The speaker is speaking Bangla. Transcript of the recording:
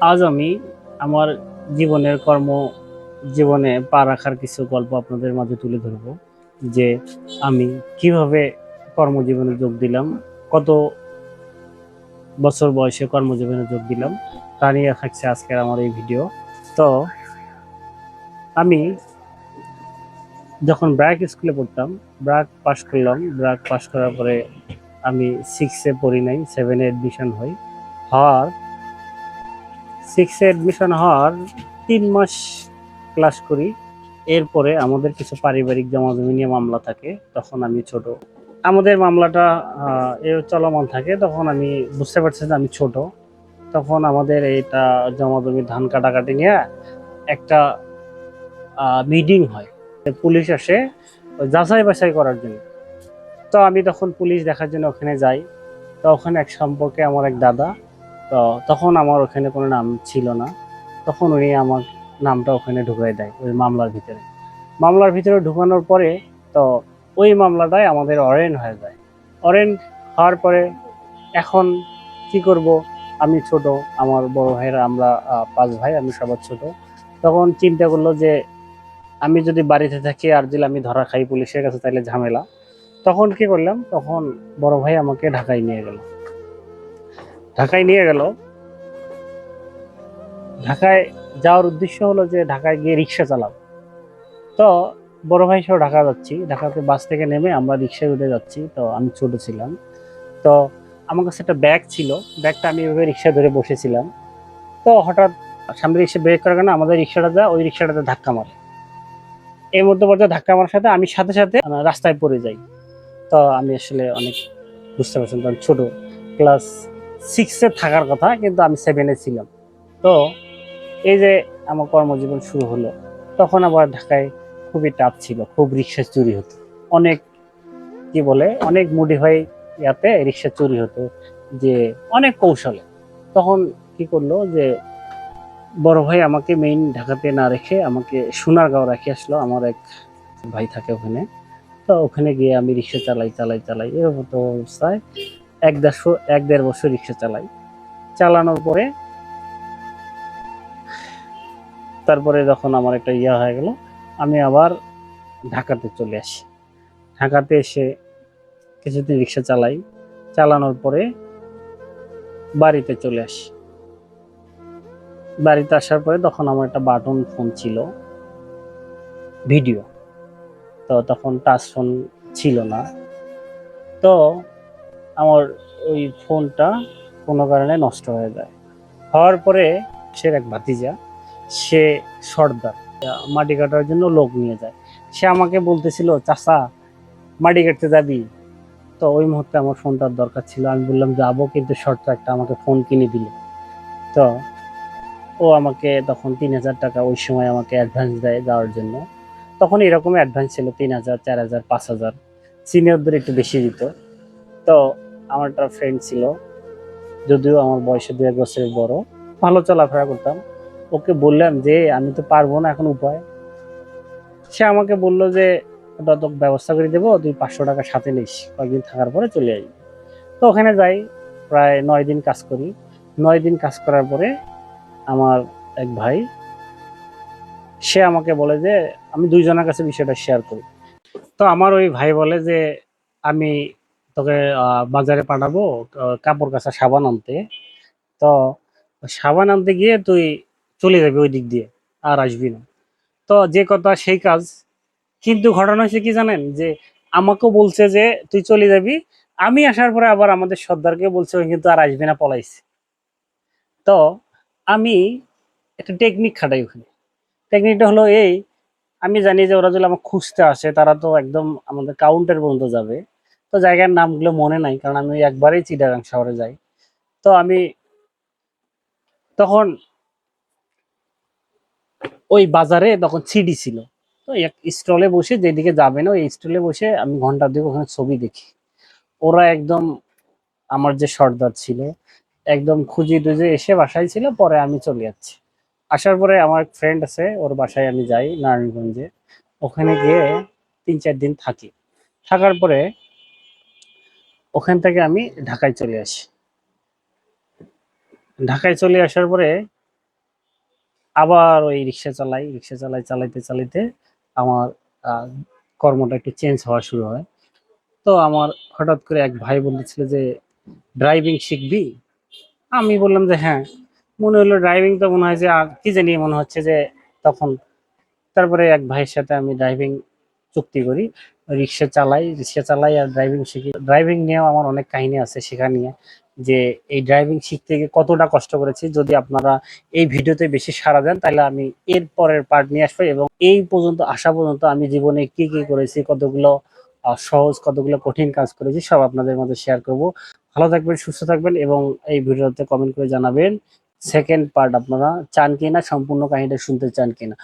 আজ আমি আমার জীবনের জীবনে পা রাখার কিছু গল্প আপনাদের মাঝে তুলে ধরবো। যে আমি কিভাবে কর্মজীবনে যোগ দিলাম, কত বছর বয়সে কর্মজীবনে যোগ দিলাম, তা নিয়ে থাকছে আজকের আমার এই ভিডিও। তো আমি যখন ব্র্যাক স্কুলে পড়তাম, ব্র্যাক পাশ করলাম। ব্র্যাক পাশ করার পরে আমি সিক্সে পড়ি নাই, সেভেনে অ্যাডমিশন হই। হওয়ার সিক্সে অ্যাডমিশন হওয়ার 3 মাস ক্লাস করি। এরপরে আমাদের কিছু পারিবারিক জমাজমি নিয়ে মামলা থাকে। তখন আমি ছোট, আমাদের মামলাটা চলমান থাকে। তখন আমি বুঝতে পারছি যে আমি ছোট। তখন আমাদের এইটা জমাজমি ধান কাটাকাটি নিয়ে একটা মিটিং হয়, পুলিশ আসে ওই যাচাই বাছাই করার জন্য। তো আমি তখন পুলিশ দেখার জন্য ওখানে যাই। তো ওখানে এক সম্পর্কে আমার এক দাদা, তো তখন আমার ওখানে কোনো নাম ছিল না। তখন উনি আমার নামটা ওখানে ঢুকাই দেয় ওই মামলার ভিতরে। মামলার ভিতরে ঢুকানোর পরে তো ওই মামলাটাই আমাদের অরেন্ড হয়ে যায়। অরেন্ড হওয়ার পরে এখন কি করব? আমি ছোট, আমার বড় ভাইরা, আমরা 5 ভাই, আমি সবার ছোট। তখন চিন্তা করলো যে আমি যদি বাড়িতে থাকি আর যদি আমি ধরা খাই পুলিশের কাছে, তাহলে ঝামেলা। তখন কি করলাম, তখন বড় ভাই আমাকে ঢাকায় নিয়ে গেল। ঢাকায় নিয়ে গেল ঢাকায় যাওয়ার উদ্দেশ্য হলো যে ঢাকায় গিয়ে রিক্সা চালাবো। তো বড় ভাই সহ ঢাকা যাচ্ছি, ঢাকাতে বাস থেকে নেমে আমরা রিক্সায় উঠে যাচ্ছি। তো আমি ছোট ছিলাম। তো আমার কাছে একটা ব্যাগ ছিল, ব্যাগটা আমি এভাবে রিক্সা ধরে বসেছিলাম। তো হঠাৎ সামনে রিক্সা ব্রেক করার কারণে আমাদের রিক্সাটা যা ওই রিক্সাটাতে ধাক্কা মারে। এই মধ্যে পর্যায়ে ধাক্কা মারার সাথে আমি সাথে সাথে রাস্তায় পড়ে যাই। তো আমি আসলে অনেক, বুঝতে পারছেন, তখন ছোট, ক্লাস সিক্সে থাকার কথা, কিন্তু আমি সেভেনে ছিলাম। তো এই যে আমার কর্মজীবন শুরু হলো, তখন আবার ঢাকায় খুবই টাফ ছিল, খুব রিক্সা চুরি হতো অনেক। কি বলে, অনেক মডিফাই ইয়াতে রিক্সা চুরি হতো, যে অনেক কৌশলে। তখন কি করলো যে বড় ভাই আমাকে মেইন ঢাকাতে না রেখে আমাকে সোনারগাঁও রেখে আসলো। আমার এক ভাই থাকে ওখানে। তো ওখানে গিয়ে আমি রিক্সা চালাই চালাই চালাই, এরকম তো অবস্থায় 1-1.5 বছর রিক্সা চালাই। চালানোর পরে তারপরে যখন আমার একটা ইয়া হয়ে গেল, আমি আবার ঢাকাতে চলে আসি। ঢাকাতে এসে কিছুদিন রিক্সা চালাই। চালানোর পরে বাড়িতে চলে আসি। বাড়িতে আসার পরে তখন আমার একটা বাটন ফোন ছিল, ভিডিও। তো তখন টাচ ফোন ছিল না। তো আমার ওই ফোনটা কোনো কারণে নষ্ট হয়ে যায়। হওয়ার পরে সে এক ভাতিজা, সে সর্দার, মাটি কাটার জন্য লোক নিয়ে যায়। সে আমাকে বলতেছিল, চাচা মাটি কাটতে যাবি? তো ওই মুহূর্তে আমার ফোনটার দরকার ছিল। আমি বললাম যাবো, কিন্তু শর্ত একটা, আমাকে ফোন কিনে দিল। তো ও আমাকে তখন 3,000 টাকা ওই সময় আমাকে অ্যাডভান্স দেয় যাওয়ার জন্য। তখন এরকম অ্যাডভান্স ছিল 3,000, 4,000, 5,000। সিনিয়রদের একটু বেশি দিত। তো আমার একটা ফ্রেন্ড ছিল, যদিও আমার বয়সে 2-1 বছরের বড়, ভালো চলাফেরা করতাম। ওকে বললাম যে আমি তো পারবো না, এখন উপায়। সে আমাকে বলল যে ওটা তো ব্যবস্থা করে দেবো, তুই 500 টাকা সাথে নিস, কয়েকদিন থাকার পরে চলে আসবি। তো ওখানে যাই, প্রায় 9 দিন কাজ করি। 9 দিন কাজ করার পরে আমার এক ভাই, সে আমাকে বলে যে, আমি দুইজনের কাছে বিষয়টা শেয়ার করি। তো আমার ওই ভাই বলে যে আমি তোকে বাজারে পাঠাবো কাপড় কাচা সাবান আনতে। তো সাবান আনতে গিয়ে তুই চলে যাবি ওই দিক দিয়ে, আর আসবি না। তো যে কথা সেই কাজ। কিন্তু ঘটনা হচ্ছে কি জানেন, যে আমাকেও বলছে যে তুই চলে যাবি, আমি আসার পরে আবার আমাদের সর্দারকে বলছে ওই কিন্তু আর আসবে না, পলাইছে। তো আমি একটা টেকনিক খাটাই ওখানে। টেকনিকটা হলো এই, আমি জানি যে ওরা যদি আমার খুঁজতে আসে, তারা তো একদম আমাদের কাউন্টার পর্যন্ত যাবে। তো জায়গার নামগুলো মনে নাই, কারণ আমি একবারই চিটাগাং শহরে যাই। তো আমি তখন ওই বাজারে তখন সিডি ছিল। তো এক স্টলে বসে, যেদিকে যাবে না ওই স্টলে বসে আমি ঘন্টা দুই ওখানে ছবি দেখি। ওরা একদম, আমার যে সর্দার ছিল, একদম খুঁজে টুজে এসে বাসায় ছিল। পরে আমি চলে যাচ্ছি। আসার পরে আমার ফ্রেন্ড আছে, ওর বাসায় আমি যাই নারায়ণগঞ্জে। ওখানে গিয়ে 3-4 দিন থাকি। থাকার পরে ওখান থেকে আমি ঢাকায় চলে আসি। ঢাকায় চলে আসার পরে আবার ওই রিক্সা চালাইতে চালাইতে আমার আহ, কর্মটা একটু চেঞ্জ হওয়া শুরু হয়। তো আমার হঠাৎ করে এক ভাই বলতেছিল যে ড্রাইভিং শিখবি। আমি বললাম যে হ্যাঁ। মনে হলো ড্রাইভিং তো মনে হয় যে কি জানি মনে হচ্ছে যে তখন। তারপরে এক ভাইয়ের সাথে আমি ড্রাইভিং চুক্তি করি, রিক্সা চালাই আর ড্রাইভিং শিখি। ড্রাইভিং নিয়েও আমার অনেক কাহিনী আছে শেখা নিয়ে, যে এই ড্রাইভিং শিখতে গিয়ে কতটা কষ্ট করেছি। যদি আপনারা এই ভিডিওতে বেশি সাড়া দেন তাহলে আমি এর পরের পার্ট নিয়ে আসবো, এবং এই পর্যন্ত আসা পর্যন্ত আমি জীবনে কি কি করেছি, কতগুলো সহজ কতগুলো কঠিন কাজ করেছি সব আপনাদের মধ্যে শেয়ার করব। ভালো থাকবেন, সুস্থ থাকবেন, এবং এই ভিডিওতে কমেন্ট করে জানাবেন সেকেন্ড পার্ট আপনারা চান কিনা, সম্পূর্ণ কাহিনীটা শুনতে চান কিনা।